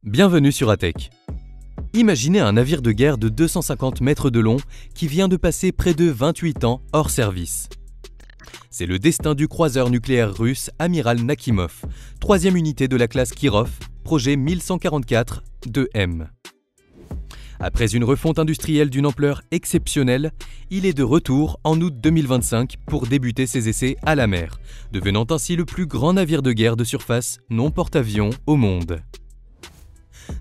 Bienvenue sur Atech. Imaginez un navire de guerre de 250 mètres de long qui vient de passer près de 28 ans hors service. C'est le destin du croiseur nucléaire russe Amiral Nakhimov, troisième unité de la classe Kirov, projet 1144-2M. Après une refonte industrielle d'une ampleur exceptionnelle, il est de retour en août 2025 pour débuter ses essais à la mer, devenant ainsi le plus grand navire de guerre de surface non porte-avions au monde.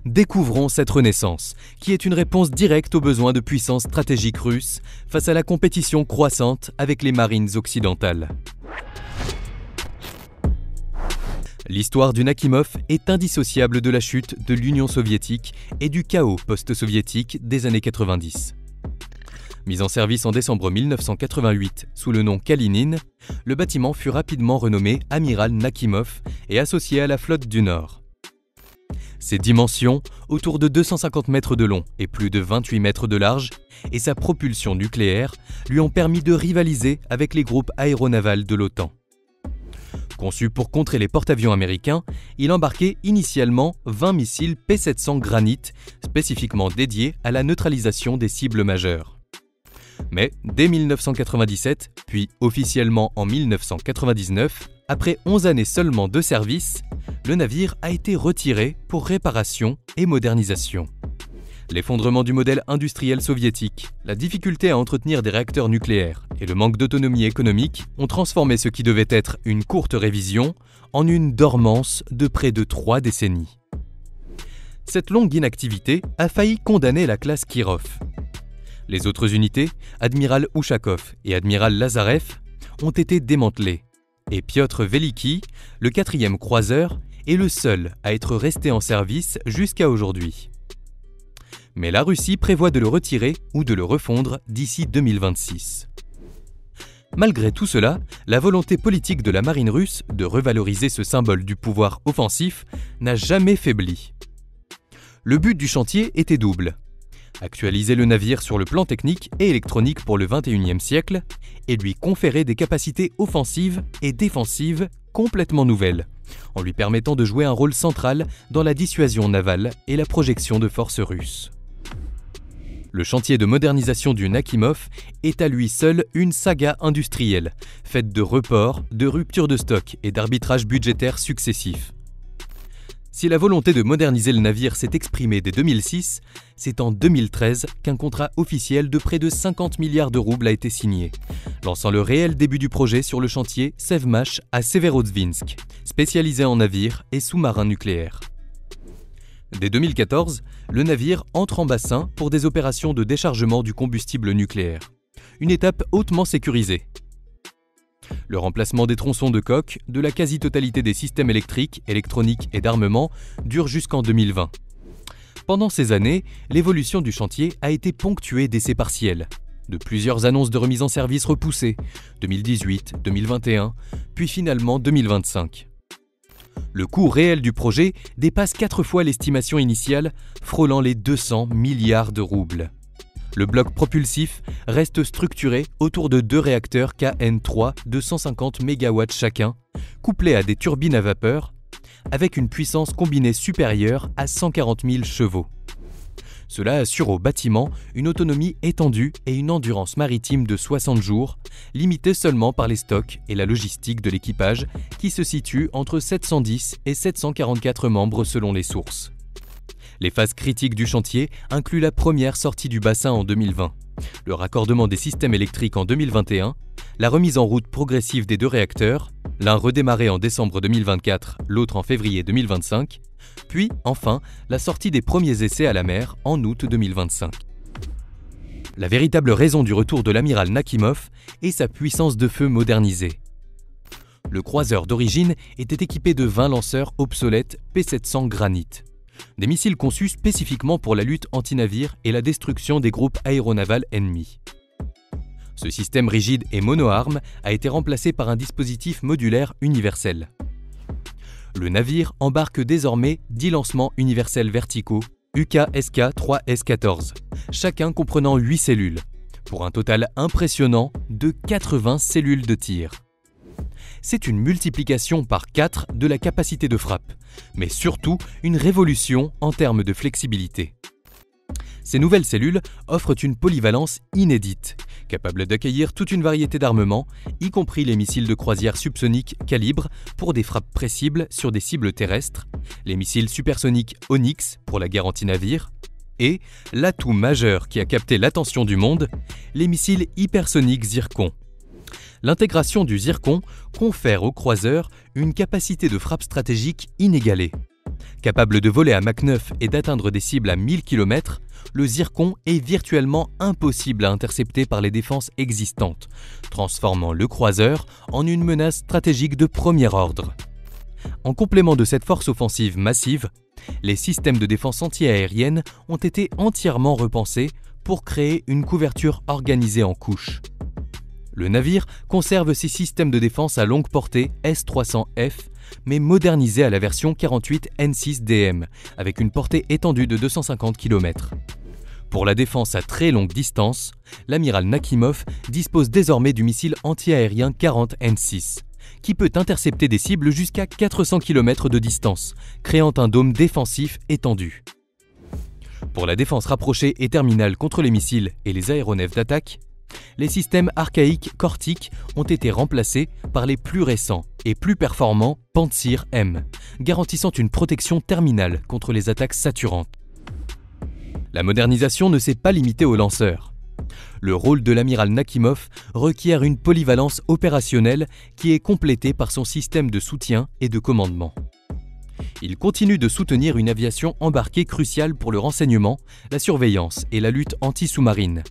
Découvrons cette renaissance, qui est une réponse directe aux besoins de puissance stratégique russe face à la compétition croissante avec les marines occidentales. L'histoire du Nakhimov est indissociable de la chute de l'Union soviétique et du chaos post-soviétique des années 90. Mis en service en décembre 1988 sous le nom Kalinin, le bâtiment fut rapidement renommé Amiral Nakhimov et associé à la flotte du Nord. Ses dimensions, autour de 250 mètres de long et plus de 28 mètres de large, et sa propulsion nucléaire lui ont permis de rivaliser avec les groupes aéronavals de l'OTAN. Conçu pour contrer les porte-avions américains, il embarquait initialement 20 missiles P-700 Granit, spécifiquement dédiés à la neutralisation des cibles majeures. Mais dès 1997, puis officiellement en 1999, après 11 années seulement de service, le navire a été retiré pour réparation et modernisation. L'effondrement du modèle industriel soviétique, la difficulté à entretenir des réacteurs nucléaires et le manque d'autonomie économique ont transformé ce qui devait être une courte révision en une dormance de près de 3 décennies. Cette longue inactivité a failli condamner la classe Kirov. Les autres unités, Admiral Ushakov et Admiral Lazarev, ont été démantelées, et Piotr Veliki, le 4e croiseur, est le seul à être resté en service jusqu'à aujourd'hui. Mais la Russie prévoit de le retirer ou de le refondre d'ici 2026. Malgré tout cela, la volonté politique de la marine russe de revaloriser ce symbole du pouvoir offensif n'a jamais faibli. Le but du chantier était double: actualiser le navire sur le plan technique et électronique pour le XXIe siècle et lui conférer des capacités offensives et défensives complètement nouvelles, en lui permettant de jouer un rôle central dans la dissuasion navale et la projection de forces russes. Le chantier de modernisation du Nakhimov est à lui seul une saga industrielle, faite de reports, de ruptures de stock et d'arbitrages budgétaires successifs. Si la volonté de moderniser le navire s'est exprimée dès 2006, c'est en 2013 qu'un contrat officiel de près de 50 milliards de roubles a été signé, lançant le réel début du projet sur le chantier Sevmash à Severodvinsk, spécialisé en navires et sous-marins nucléaires. Dès 2014, le navire entre en bassin pour des opérations de déchargement du combustible nucléaire, une étape hautement sécurisée. Le remplacement des tronçons de coque, de la quasi-totalité des systèmes électriques, électroniques et d'armement dure jusqu'en 2020. Pendant ces années, l'évolution du chantier a été ponctuée d'essais partiels, de plusieurs annonces de remise en service repoussées, 2018, 2021, puis finalement 2025. Le coût réel du projet dépasse 4 fois l'estimation initiale, frôlant les 200 milliards de roubles. Le bloc propulsif reste structuré autour de 2 réacteurs KN3 de 150 MW chacun, couplés à des turbines à vapeur, avec une puissance combinée supérieure à 140 000 chevaux. Cela assure au bâtiment une autonomie étendue et une endurance maritime de 60 jours, limitée seulement par les stocks et la logistique de l'équipage, qui se situe entre 710 et 744 membres selon les sources. Les phases critiques du chantier incluent la première sortie du bassin en 2020, le raccordement des systèmes électriques en 2021, la remise en route progressive des 2 réacteurs, l'un redémarré en décembre 2024, l'autre en février 2025, puis enfin la sortie des premiers essais à la mer en août 2025. La véritable raison du retour de l'amiral Nakhimov est sa puissance de feu modernisée. Le croiseur d'origine était équipé de 20 lanceurs obsolètes P-700 Granit, des missiles conçus spécifiquement pour la lutte anti-navire et la destruction des groupes aéronavals ennemis. Ce système rigide et mono-arme a été remplacé par un dispositif modulaire universel. Le navire embarque désormais 10 lancements universels verticaux UKSK-3S14, chacun comprenant 8 cellules, pour un total impressionnant de 80 cellules de tir. c'est une multiplication par 4 de la capacité de frappe, mais surtout une révolution en termes de flexibilité. Ces nouvelles cellules offrent une polyvalence inédite, capable d'accueillir toute une variété d'armements, y compris les missiles de croisière subsoniques Calibre pour des frappes précibles sur des cibles terrestres, les missiles supersoniques Onyx pour la guerre anti-navire, et l'atout majeur qui a capté l'attention du monde, les missiles hypersoniques Zircon. L'intégration du Zircon confère aux croiseurs une capacité de frappe stratégique inégalée. Capable de voler à Mach 9 et d'atteindre des cibles à 1000 km, le Zircon est virtuellement impossible à intercepter par les défenses existantes, transformant le croiseur en une menace stratégique de premier ordre. En complément de cette force offensive massive, les systèmes de défense anti-aérienne ont été entièrement repensés pour créer une couverture organisée en couches. Le navire conserve ses systèmes de défense à longue portée S-300F, mais modernisés à la version 48 N6DM, avec une portée étendue de 250 km. Pour la défense à très longue distance, l'amiral Nakhimov dispose désormais du missile anti-aérien 40 N6, qui peut intercepter des cibles jusqu'à 400 km de distance, créant un dôme défensif étendu. Pour la défense rapprochée et terminale contre les missiles et les aéronefs d'attaque, les systèmes archaïques Cortic ont été remplacés par les plus récents et plus performants Pantsir M, garantissant une protection terminale contre les attaques saturantes. La modernisation ne s'est pas limitée aux lanceurs. Le rôle de l'amiral Nakhimov requiert une polyvalence opérationnelle qui est complétée par son système de soutien et de commandement. Il continue de soutenir une aviation embarquée cruciale pour le renseignement, la surveillance et la lutte anti-sous-marine.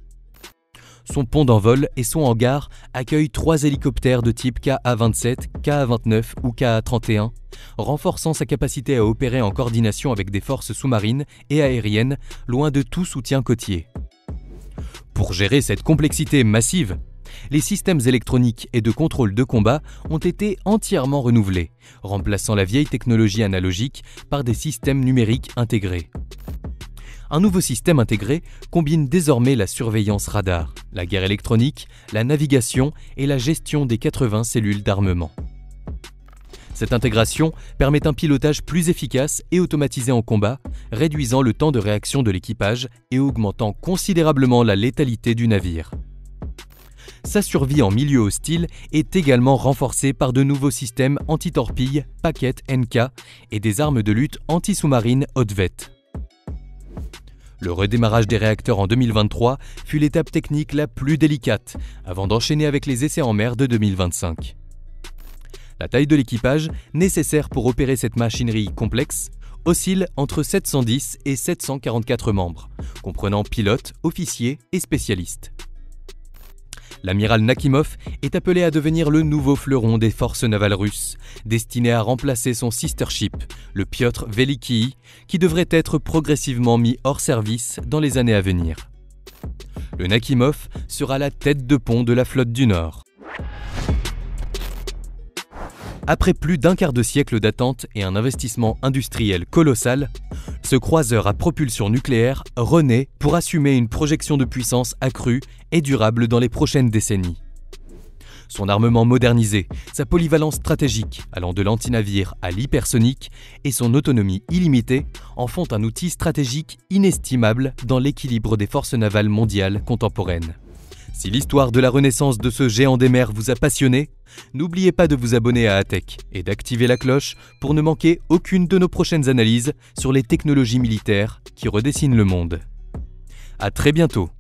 Son pont d'envol et son hangar accueillent 3 hélicoptères de type Ka-27, Ka-29 ou Ka-31, renforçant sa capacité à opérer en coordination avec des forces sous-marines et aériennes, loin de tout soutien côtier. Pour gérer cette complexité massive, les systèmes électroniques et de contrôle de combat ont été entièrement renouvelés, remplaçant la vieille technologie analogique par des systèmes numériques intégrés. Un nouveau système intégré combine désormais la surveillance radar, la guerre électronique, la navigation et la gestion des 80 cellules d'armement. Cette intégration permet un pilotage plus efficace et automatisé en combat, réduisant le temps de réaction de l'équipage et augmentant considérablement la létalité du navire. Sa survie en milieu hostile est également renforcée par de nouveaux systèmes anti-torpilles, Packet NK et des armes de lutte anti-sous-marines Odvet. Le redémarrage des réacteurs en 2023 fut l'étape technique la plus délicate, avant d'enchaîner avec les essais en mer de 2025. La taille de l'équipage, nécessaire pour opérer cette machinerie complexe, oscille entre 710 et 744 membres, comprenant pilotes, officiers et spécialistes. L'amiral Nakhimov est appelé à devenir le nouveau fleuron des forces navales russes, destiné à remplacer son sister ship, le Piotr Veliki, qui devrait être progressivement mis hors service dans les années à venir. Le Nakhimov sera la tête de pont de la flotte du Nord. Après plus d'un quart de siècle d'attente et un investissement industriel colossal, ce croiseur à propulsion nucléaire renaît pour assumer une projection de puissance accrue et durable dans les prochaines décennies. Son armement modernisé, sa polyvalence stratégique allant de l'antinavire à l'hypersonique et son autonomie illimitée en font un outil stratégique inestimable dans l'équilibre des forces navales mondiales contemporaines. Si l'histoire de la renaissance de ce géant des mers vous a passionné, n'oubliez pas de vous abonner à ATech et d'activer la cloche pour ne manquer aucune de nos prochaines analyses sur les technologies militaires qui redessinent le monde. À très bientôt.